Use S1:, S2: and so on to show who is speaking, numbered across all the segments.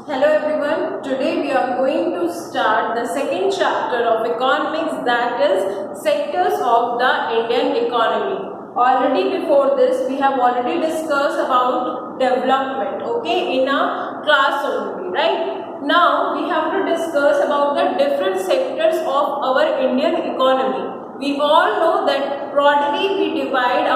S1: Hello everyone, today we are going to start the second chapter of economics, that is sectors of the Indian economy. Already before this we have already discussed about development, okay, in a class only, right? Now we have to discuss about the different sectors of our Indian economy. We all know that broadly we divide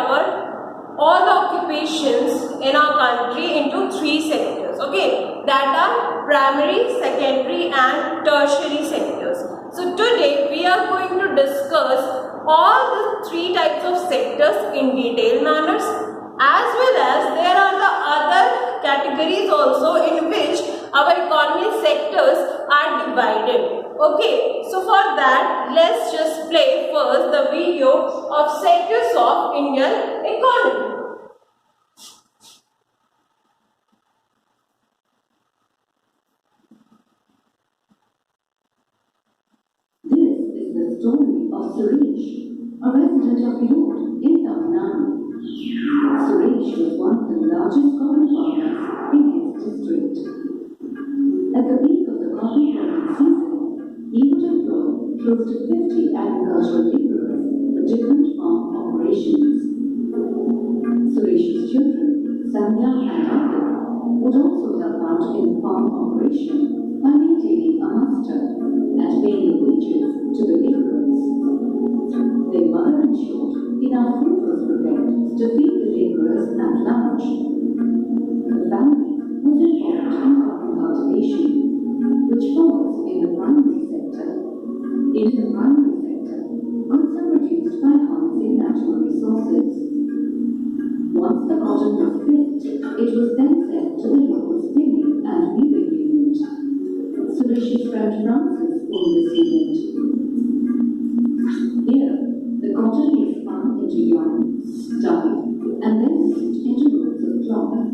S1: all the occupations in our country into three sectors, okay, that are primary, secondary and tertiary sectors. So today we are going to discuss all the three types of sectors in detailed manners, as well as there are the other categories also in which our economy sectors are divided. Okay, so for that let's just play first the video of sectors of Indian economy.
S2: This is the story of Suresh, a resident of York in Tamil Nadu. Suresh was one of the largest cotton farmers in his district. At the peak of the cotton growing season, he would employ close to 50 agricultural laborers for different farm operations. Suresh's children, Sandhya and Arthur, would also help out in the farm operation by maintaining a master and paying the wages to the laborers. Their mother ensured enough food was prepared to feed the laborers at lunch. The family was involved in cotton cultivation, which falls in the primary sector. In the primary sector, goods are produced by harnessing natural resources. Once the cotton was picked, it was then sent to the local spinning and weaving unit. Suresh's friend Francis owned this unit. Here, the cotton was spun into yarn, dyed, and then stitched into rolls of cloth.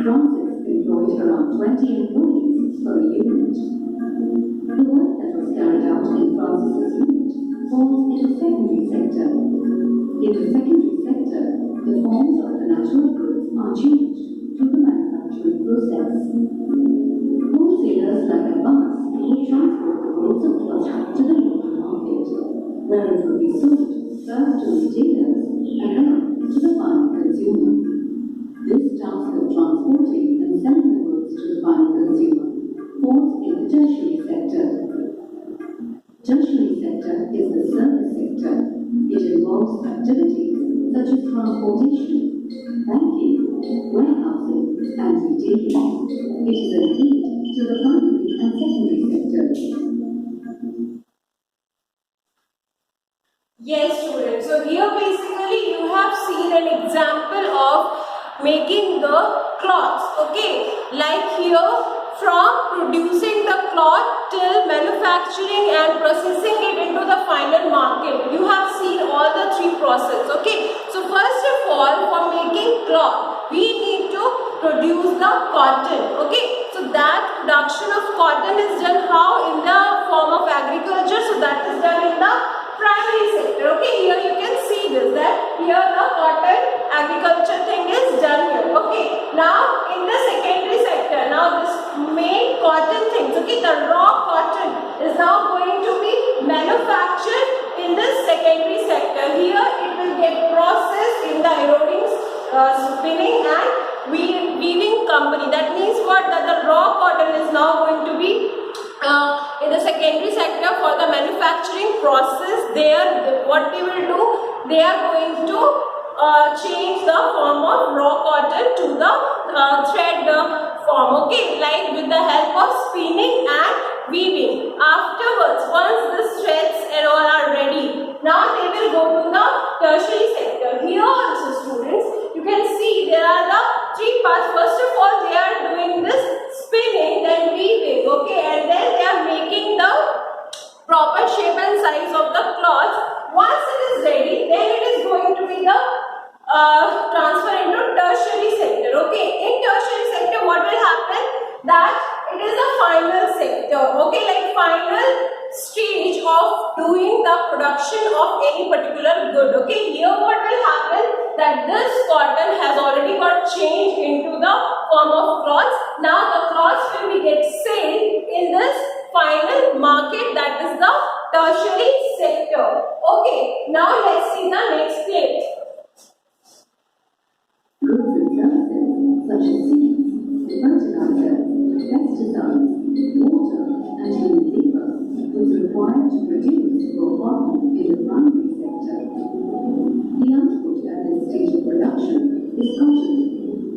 S2: Francis employed around 20 employees for the unit. The work that was carried out in Francis's unit falls into secondary sector. In the secondary sector, the forms of the natural goods are changed through the manufacturing process. Wholesalers like Abbas will transport the rolls of cloth to the local market, where it will be sold first to retailers and then to the final consumer. This task of transporting and selling the goods to the final consumer falls in the tertiary sector. Tertiary sector is the service sector. It involves activities such as transportation, banking, warehousing, and retailing. It is a lead to the primary and secondary sectors.
S1: Yes students, so here basically you have seen an example of making the cloths, okay, like here from producing the cloth till manufacturing and processing it into the final market. You have seen all the three processes, okay. So first of all, for making cloth, we need to produce the cotton, okay. So that production of cotton is done how? In the form of agriculture, so that is done in the primary sector, okay. Here you can see this, that here the cotton agriculture thing is done here, okay. Now in the secondary sector, now this main cotton things, okay, the raw cotton is now going to be manufactured in this secondary sector. Here it will get processed in the eroding, spinning and weaving company. That means what? That the raw cotton is now going to be in the secondary sector for the manufacturing process. There what they will do, they are going to change the form of raw cotton to the thread form, okay, like with the help of spinning and weaving. Afterwards, once the threads and all are ready, now they will go to the tertiary sector. Here also students, you can see there are the three parts. First of all, they are doing this spinning, then weaving, okay, and then they are making the proper shape and size of the cloth. Once it is ready, then it is going to be the transfer into tertiary sector, okay. In tertiary sector, what will happen? That it is the final sector, okay, like final stage of doing the production of any particular good, okay. Here what will happen? That this cotton has already got changed into the form of cloths. Now the cloths will be getting
S2: and human labor was required to produce raw cotton in the primary sector. The output at this stage of production is cotton,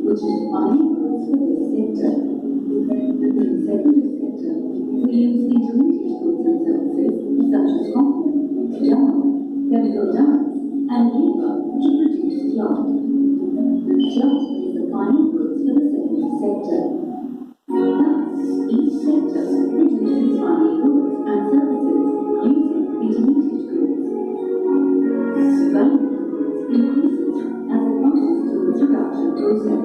S2: which is final goods for this sector. In the secondary sector, we use intermediate goods and services such as cotton, yarn, chemical dyes, and labor to produce cloth. Cloth is the final goods for the secondary sector. Thus, each sector produces final goods and services using intermediate goods. The value of the goods increases as it passes through the production process.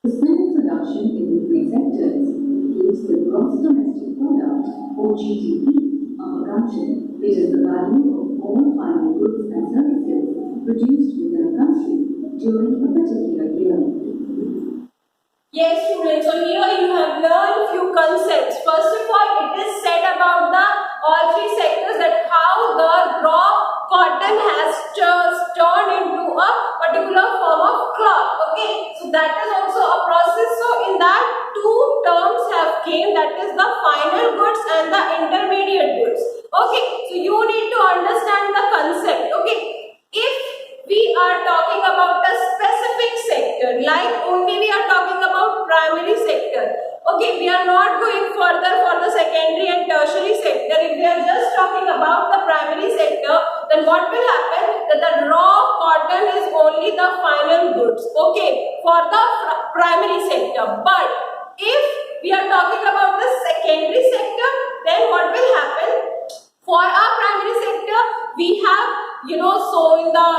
S2: The same production in the three sectors gives the gross domestic product, or GDP, of a country, which is the value of all final goods and services produced within a country during a particular year.
S1: Yes, students. So here you have learned few concepts. First of all, it is said about the all three sectors that how the raw cotton has turned into a particular form of cloth. Okay, so that is also a process. So in that two terms have came, that is the final goods and the intermediate goods. Okay, so you need to understand the concept. Okay, if we are talking about a specific sector, like only we are talking about primary sector. Okay, we are not going further for the secondary and tertiary sector. If we are just talking about the primary sector, then what will happen? That the raw cotton is only the final goods. Okay, for the primary sector. But if we are talking about the secondary sector, then what will happen? For our primary sector, we have sown the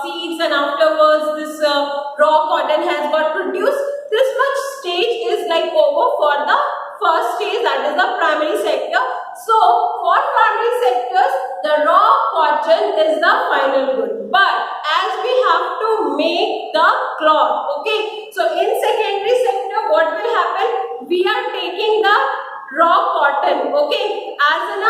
S1: seeds, and afterwards this raw cotton has got produced. This much stage is like over for the first stage, that is the primary sector. So for primary sectors, the raw cotton is the final good. But as we have to make the cloth, okay. So in secondary sector, what will happen? We are taking the raw cotton, okay, as an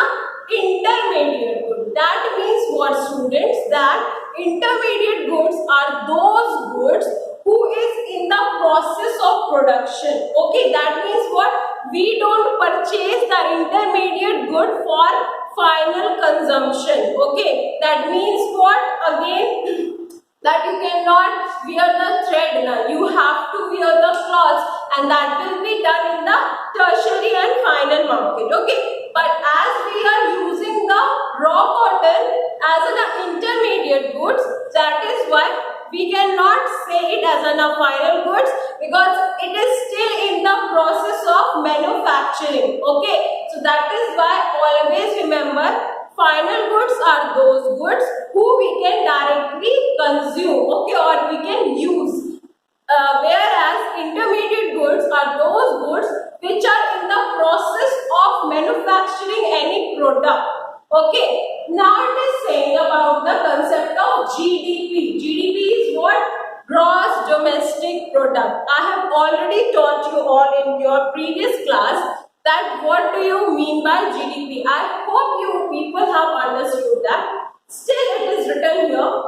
S1: intermediate good. That means what, students? That intermediate goods are those goods who is in the process of production. Okay, that means what? We don't purchase the intermediate good for final consumption. Okay, that means what? Again, that you cannot wear the thread now. You have to wear the cloths, and that will be done in the tertiary and final market. Okay, but as we are using the raw cotton as an intermediate goods, that is why we cannot say it as an final goods, because it is still in the process of manufacturing. Okay, so that is why always remember, final goods are those goods who we can directly consume, okay, or we can use. Whereas intermediate goods are those goods which are in the process of manufacturing any product. Okay, now it is saying about the concept of GDP. GDP is what? Gross domestic product. I have already taught you all in your previous class that what do you mean by GDP. I hope you people have understood that. Still it is written here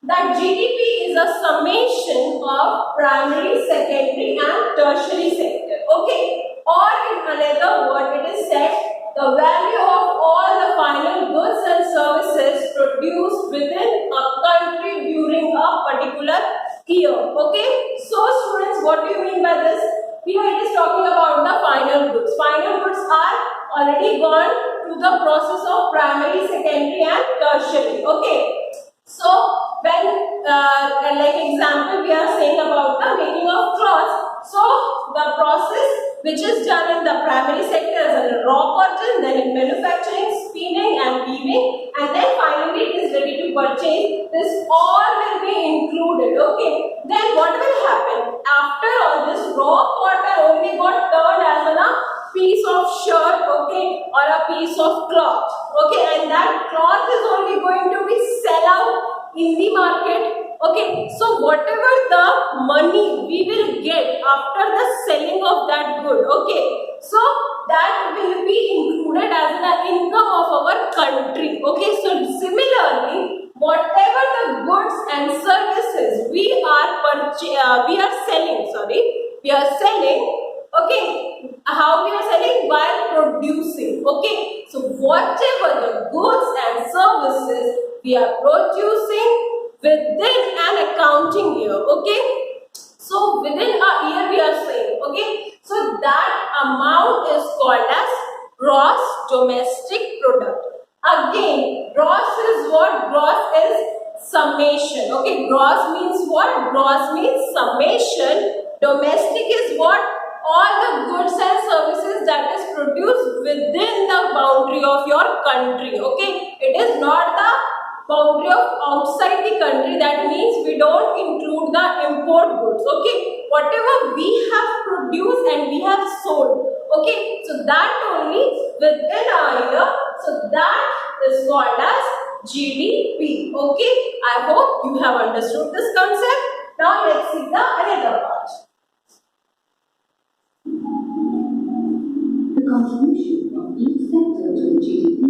S1: that GDP is a summation of primary, secondary and tertiary sector. Okay, or in another word it is said the value of all the final goods and services produced within a country during a particular year. Okay, so students, what do you mean by this? Here it is talking about the final goods. Final goods are already gone to the process of primary, secondary and tertiary. Okay, so when like example we are saying about the making of cloths. So the process which is done in the primary sector is in raw cotton, then in manufacturing, spinning and weaving, and then finally it is ready to purchase. This all will be included. Okay, then what will happen? After all, this raw cotton only got turned as a piece of shirt, okay, or a piece of cloth, okay, and that cloth is only going to be sell out in the market. Okay, so whatever the money we will get after the selling of that good, okay, so that will be included as an income of our country. Okay, so similarly, whatever the goods and services we are selling, okay, How we are selling? While producing. Okay. So whatever the goods and services we are producing within an accounting year. Okay. So within a year we are saying. Okay. So that amount is called as gross domestic product. Again, gross is what? Gross is summation. Okay, gross means what? Gross means summation. Domestic is what? All the goods and services that is produced within the boundary of your country. Okay, it is not the boundary of outside the country. That means we don't include the import goods. Okay, whatever we have produced and we have sold. Okay, so that only within a year. So that is called as GDP. Okay, I hope you have understood this concept. Now let's see the another part.
S2: The contribution of each sector to the GDP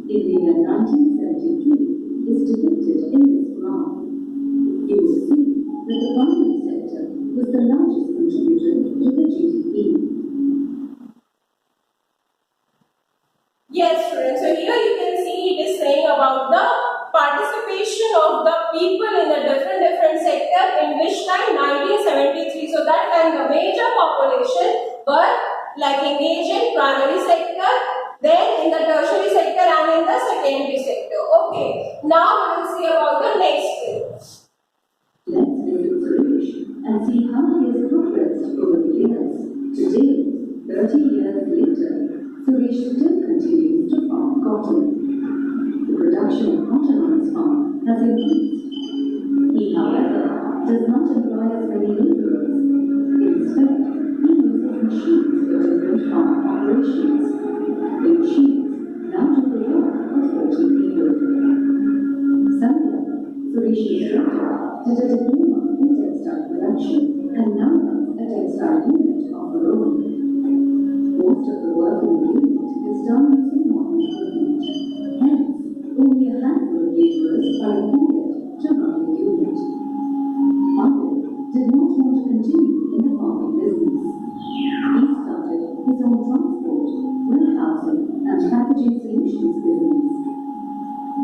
S2: in the year 1973 is depicted in this graph. You will see that the primary sector was the largest contributor to the GDP.
S1: Yes, students. So here you can see it is saying about the participation of the people in the different sector in which time 1973. So that time the major population were like engaged in primary sector, then in the tertiary sector and in the secondary sector. Okay. Now we will see about the next thing.
S2: Let's visit Suresh and see how he has progressed over the years. Today, 30 years later, Suresh still continues to farm cotton. The production of cotton on his farm has increased. He, however, does not employ as many laborers. Instead, he uses machines for different farm operations. The machines now do the work of 40 people. Somewhere, Suresh's daughter did a diploma in textile production and now runs a textile unit of her own. Most of the work in the unit is done using modern equipment. Hence, only a handful of laborers are employed to run the unit. Mother did not want to continue in the farming business. He started his own transport, warehousing, and packaging solutions business.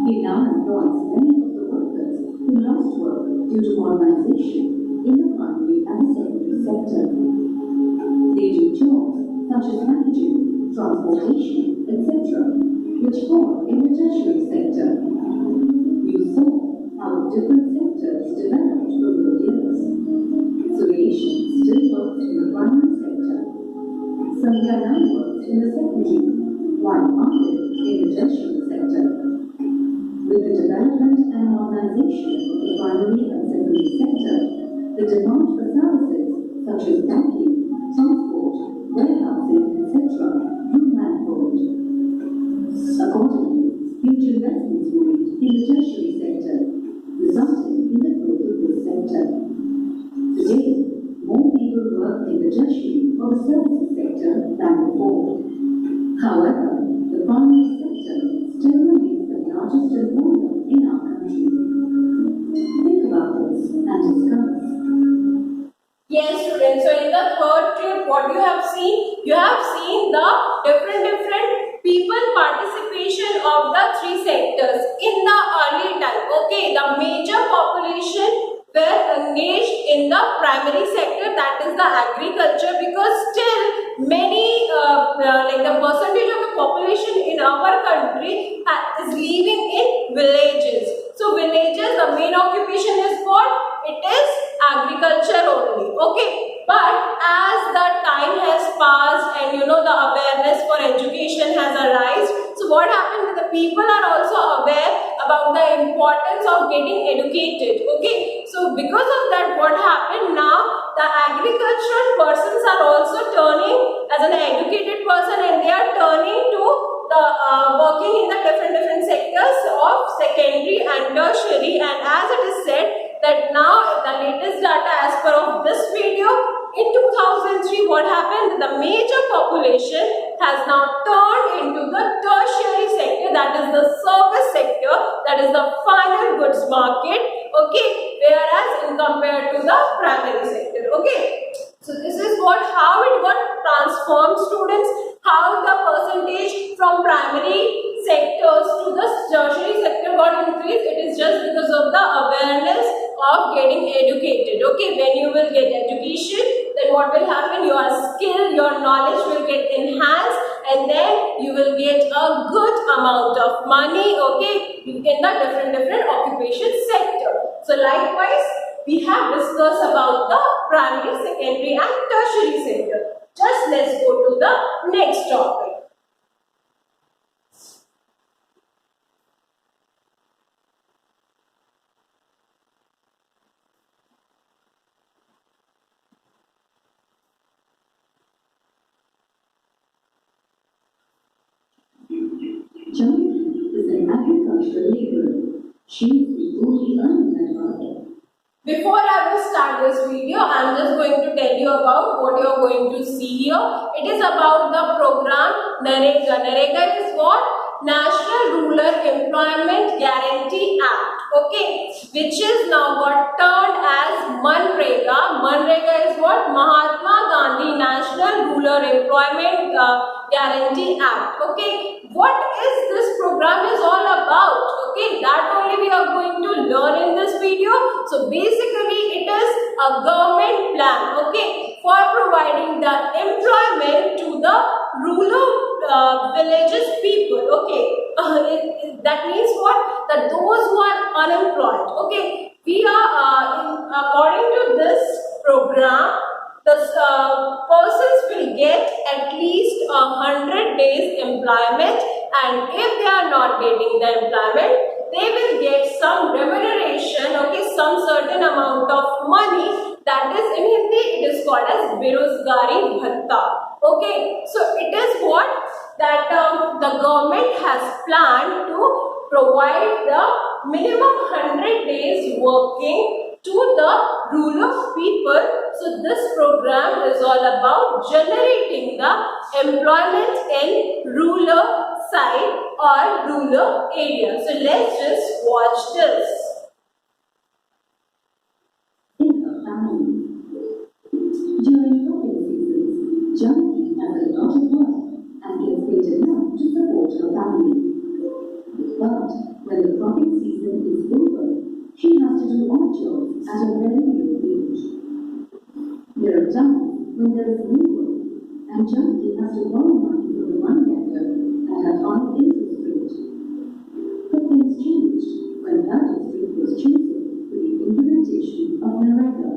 S2: He now employs many of the workers who lost work due to modernization in the primary and secondary sector. They do jobs such as packaging, transportation, etc., which fall in the tertiary sector. You saw how different sectors developed over the years. Suresh still works in the primary sector. Sandhya now works in the secondary, while Margaret in the tertiary sector. With the development and modernization of the primary and secondary sector, the demand for services such as banking, transport, warehousing, etc. grew manifold. Accordingly, huge investments were made in the tertiary sector, resulting in the growth of this sector. Today, more people work in the tertiary or the services sector than before. However, the primary sector still remains the largest employer in our country. Think about this and discuss.
S1: Yes, students. So in the third clip, what you have seen? You have seen the different people participation of the three sectors in the early time. Okay, the major population were engaged in the primary sector, that is the agriculture, because still many like the percentage of the population in our country is living in villages. So villages, the main occupation is what? It is agriculture only. Okay, but as the time has passed and the awareness for education has arisen, so what happens is the people are also aware about the importance of getting educated. Okay, so because of that, what happened now, the agricultural persons are also turning as an educated person, and they are turning to the working in the different sectors of secondary and tertiary. And as it is said that now the latest data as per of this video, in 2003 what happened, the major population has now turned into the tertiary sector, that is the service sector, that is the final goods market. Okay, whereas in compared to the primary sector. Okay, so this is how it got transformed, students? How the percentage from primary sectors to the tertiary sector got increased? It is just because of the awareness of getting educated. Okay, when you will get education, then what will happen? Your skill, your knowledge will get enhanced, and then you will get a good amount of money, okay, in the different occupation sector. So likewise, we have discussed about the primary, secondary and tertiary sector. Just let's go to the next topic.
S2: Janaki is an agricultural laborer. She is the only earning her father.
S1: Before I will start this video, I am just going to tell you about what you are going to see here. It is about the program NREGA. NREGA is what? National Rural Employment Guarantee Act. Okay, which is now got turned as MNREGA. MNREGA is what? Mahatma Gandhi National Rural Employment Guarantee Act. Okay, what is this program is all about? Okay, that only we are going to learn in this video. So basically, it is a government plan. Okay, for providing the employment to the rural villages people. Okay, that means what? That those who are unemployed. Okay, we are according to this program, the persons will get at least 100 days employment, and if they are not getting the employment, they will get some remuneration, okay, some certain amount of money. That is, in Hindi it is called as Berozgari Bhatta. Okay, so it is what that the government has planned to provide the minimum 100 days working to the rural people. So this program is all about generating the employment in rural side or rural area. So let's just watch this.
S2: In her family. During cropping seasons, Janaki has a lot of work and gets paid enough to support her family. But when the cropping season is over, she has to do odd jobs at a very low wage. There are times when there is no work, and Janaki has to borrow money from the money lender at a high interest rate. But things changed when that district was chosen for the implementation of NREGA.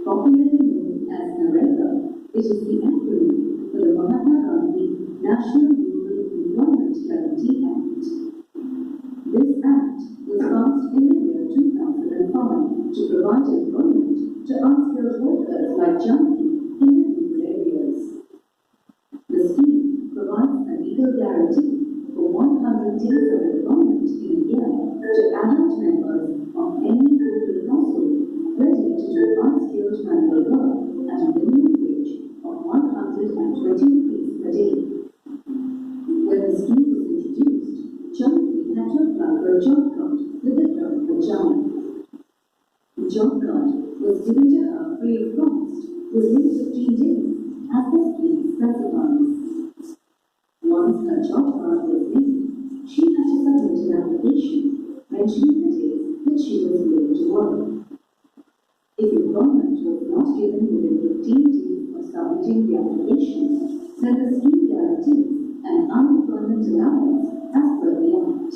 S2: Popularly known as NREGA, it is the acronym for the Mahatma Gandhi National Rural Employment Guarantee Act. This act was passed in the year 2005 to provide employment to unskilled workers like Janaki in the rural areas. The scheme provides a legal guarantee for 100 days of employment in a year to adult members of any rural household ready to do unskilled manual work at a minimum wage of 120 rupees per day. When the scheme was introduced, Janaki had to apply for a job card with the clerk of Jammu. The job card was given to her free of cost within 15 days, as the scheme specifies. Once her job card was made, she had to submit an application mentioning the days that she was willing to work. If employment was not given within 15 days of submitting the application, then the scheme guarantees an unemployment allowance as per the Act.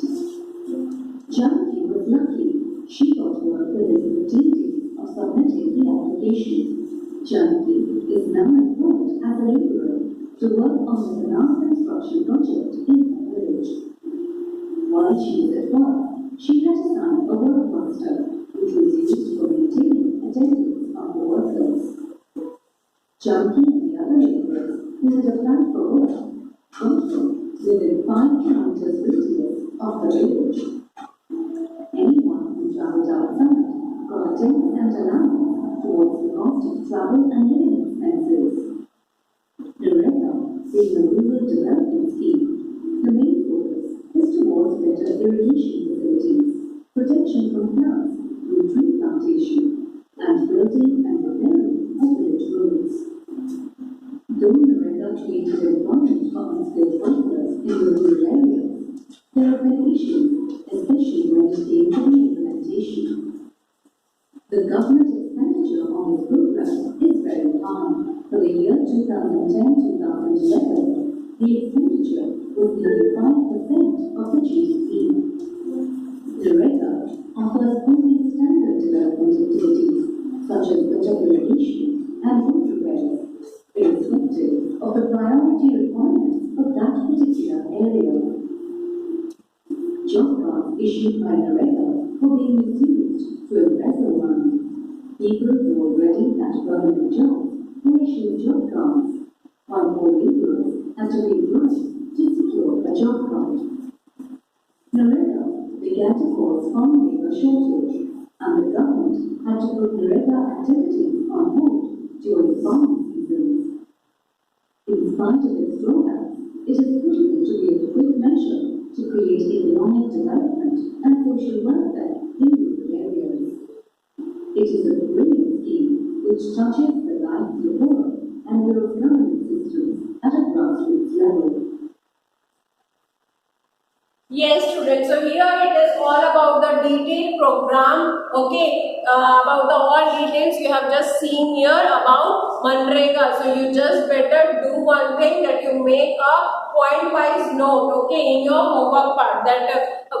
S2: Janaki was lucky. She got work within 15 days of submitting the application. Janaki is now employed as a laborer to work on the canal construction project in her village. While she was at work, she had to sign a work roster, which was used for maintaining attendance of the workers. Janaki and the other laborers who had applied for work got work within 5 kilometers radius of the village. Anyone who traveled outside got a 10% allowance towards the cost of travel and living expenses. NREGA being a rural development scheme, the main focus is towards better irrigation facilities, protection from floods through tree plantation, and building and repairing of village roads. The government expenditure on this program is very high. For the year 2010-2011, the expenditure was nearly 5% of the GDP. NREGA offers only standard development activities such as water irrigation and road repairs, irrespective of the priority requirements of that particular area. Job cards issued by NREGA were being misused to embezzle money. People who already had permanent jobs were issued job cards, while poor laborers had to pay bribes to secure a job card. NREGA began to cause farm labor shortage, and the government had to put NREGA activities on hold during farming seasons. In spite of its drawbacks, it is critical to be a quick measure to create economic development and social welfare in rural areas. It is a brilliant scheme which touches the life of the poor and builds government systems at a grassroots level.
S1: Yes, students. So here it is all about the detailed program. Okay, about the all details you have just seen here about Manrega. So you just better do one thing, that you make a point-wise note. Okay, in your homework part, that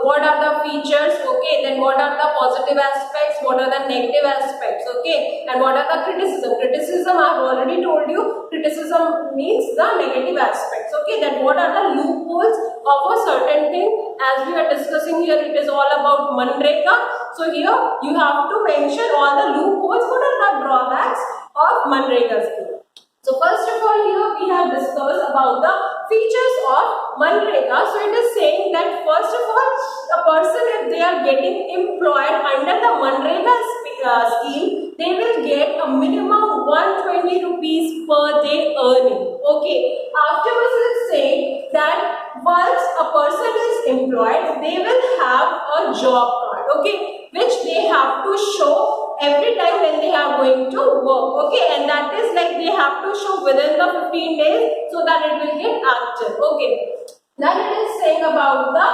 S1: what are the features. Okay, then what are the positive aspects, what are the negative aspects. Okay, and what are the criticism. Criticism I have already told you. Criticism means the negative aspects. Okay, then what are the loopholes of a certain thing. As we are discussing here, it is all about Manrega. So here you have to mention all the loopholes. What are the drawbacks of Manrega scheme? So first of all, here we have discussed about the features of Manrega. So it is saying that first of all, a person, if they are getting employed under the Manrega scheme, they will get a minimum 120 rupees per day earning. Okay. Afterwards, it is saying that once a person is employed, they will have a job card. Okay, which they have to show every time when they are going to work. Okay, and that is like they have to show within the 15 days so that it will get active. Okay, then it is saying about the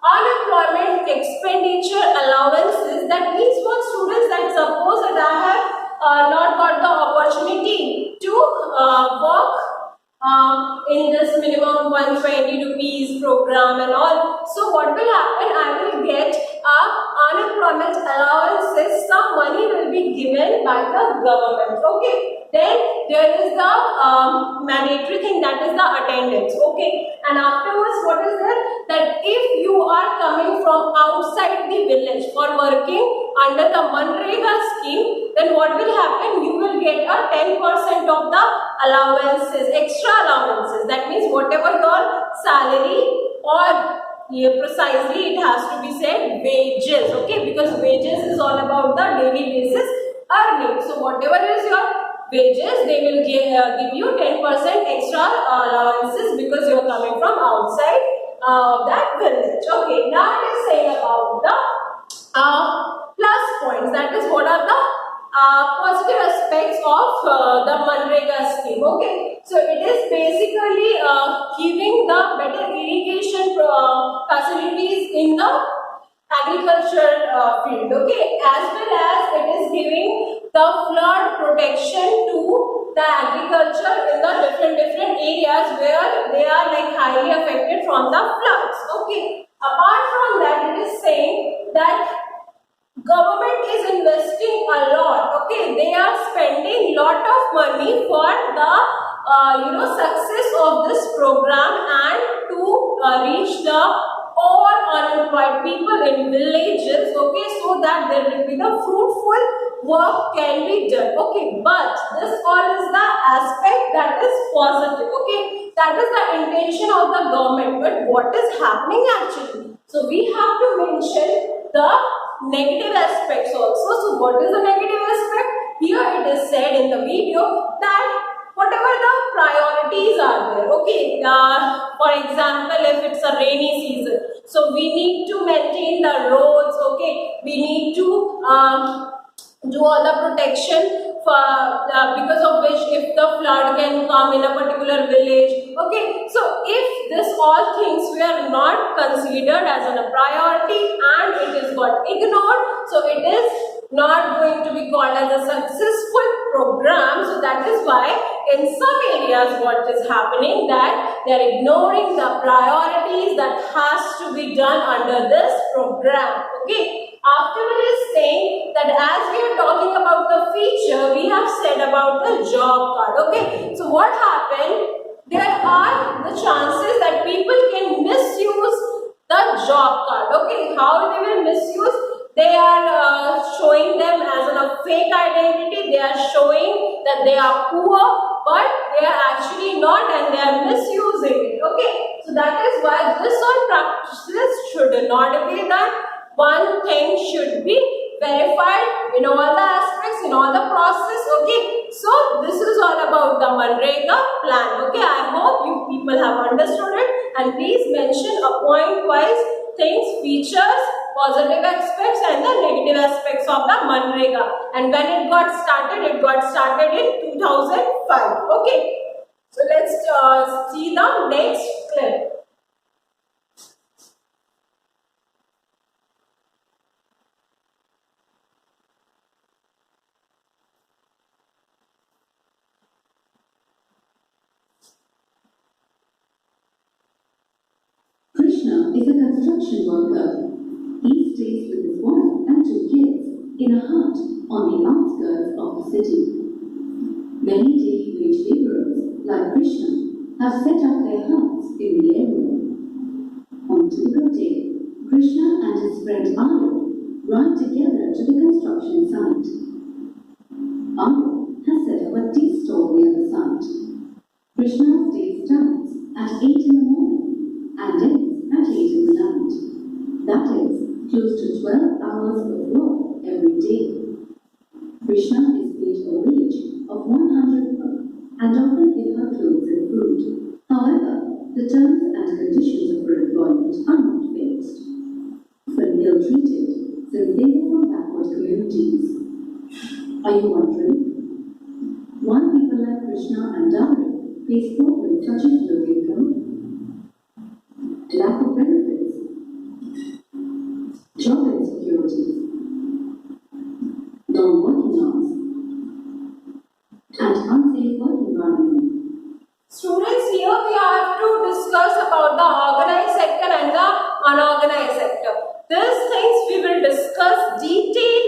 S1: unemployment expenditure allowances. That means for students, that suppose that I have not got the opportunity to work in this minimum 120 rupees program and all. So what will happen? I will get unemployment allowances. Some money will be given by the government. Okay. Then there is the mandatory thing, that is the attendance. Okay. And afterwards, what is there? That if you are coming from outside the village for working under the Manrega scheme, then what will happen? You will get a 10% of the allowances, extra allowances. That means whatever your salary, or precisely it has to be said wages. Okay, because wages is all about the daily basis earning. So whatever is your wages, they will give you 10% extra allowances because you are coming from outside that village. Okay, now it is saying about the plus points. That is, what are the positive aspects of the Manrega scheme. Okay, so it is basically giving the better irrigation facilities in the agriculture field. Okay, as well as it is giving the flood protection to the agriculture in the different areas where they are like highly affected from the floods. Okay, apart from that, it is saying that government is investing a lot. Okay, they are spending lot of money for the success of this program and to reach the all unemployed people in villages. Okay, so that there will be the fruitful work can be done. Okay, but this all is the aspect that is positive. Okay, that is the intention of the government. But what is happening actually? So we have to mention the negative aspects also. So what is the negative aspect? Here it is said in the video that whatever the priorities are there. Okay, for example, if it's a rainy season, so we need to maintain the roads. Okay, we need to do all the protection for because of which if the flood can come in a particular village. Okay, so if this all things were not considered as a priority and it is got ignored, so it is not going to be called as a successful program. So that is why in some areas what is happening, that they are ignoring the priorities that has to be done under this program. Okay. Afterward is saying that as we are talking about the feature, we have said about the job card. Okay. So what happened? There are the chances that people can misuse the job card. Okay. How they will misuse? They are showing them as a fake identity. They are showing that they are poor, but they are actually not, and they are misusing it. Okay, so that is why this all practices should not be done. One thing should be verified in all the aspects, in all the process. Okay, so this is all about the Manrega plan. Okay, I hope you people have understood it, and please mention a point-wise things, features, positive aspects and the negative aspects of the Manrega. And when it got started in 2005. Okay, so let's see the next clip.
S2: Krishna is a construction worker. He stays with his wife and 2 kids in a hut on the outskirts of the city. Many daily wage laborers like Krishna have set up their huts in the area. On a typical day, Krishna and his friend Anu ride together to the construction site. Anu has set up a tea stall near the site. Krishna's day starts at 8 in the morning and ends at 8 in the night. That is close to 12 hours of work every day. Krishna is paid a wage of 100 and often give her clothes and food. However, the terms and conditions of her employment are not fixed. Often ill-treated since they are from backward communities. Are you wondering why people like Krishna and Dari face problems such as low income, lack of benefits, job insecurity, long working hours, and unsafe work environment?
S1: Students, here we have to discuss about the organized sector and the unorganized sector. These things we will discuss in detail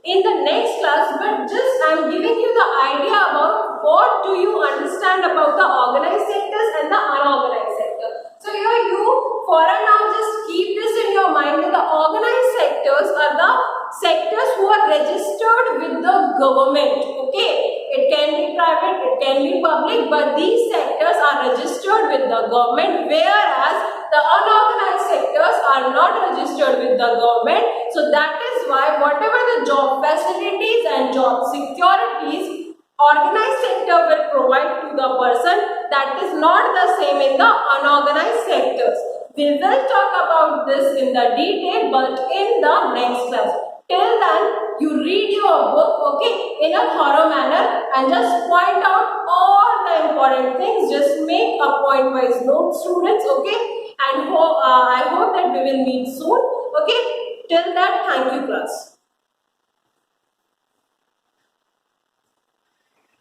S1: in the next class, but just I am giving you the idea about what do you understand about the organized sectors and the unorganized sector. So here you for now just keep this in your mind that the organized sectors are the sectors who are registered with the government. Okay, it can be private, it can be public, but these sectors are registered with the government, whereas the unorganized sectors are not registered with the government. So that is why whatever the job facilities and job securities organized sector will provide to the person, that is not the same in the unorganized sectors. We will talk about this in the detail, but in the next class. Till then, you read your book, okay, in a thorough manner and just point out all the important things. Just make a point-wise note, students, okay? And I hope that we will meet soon, okay? Till that, thank you, class.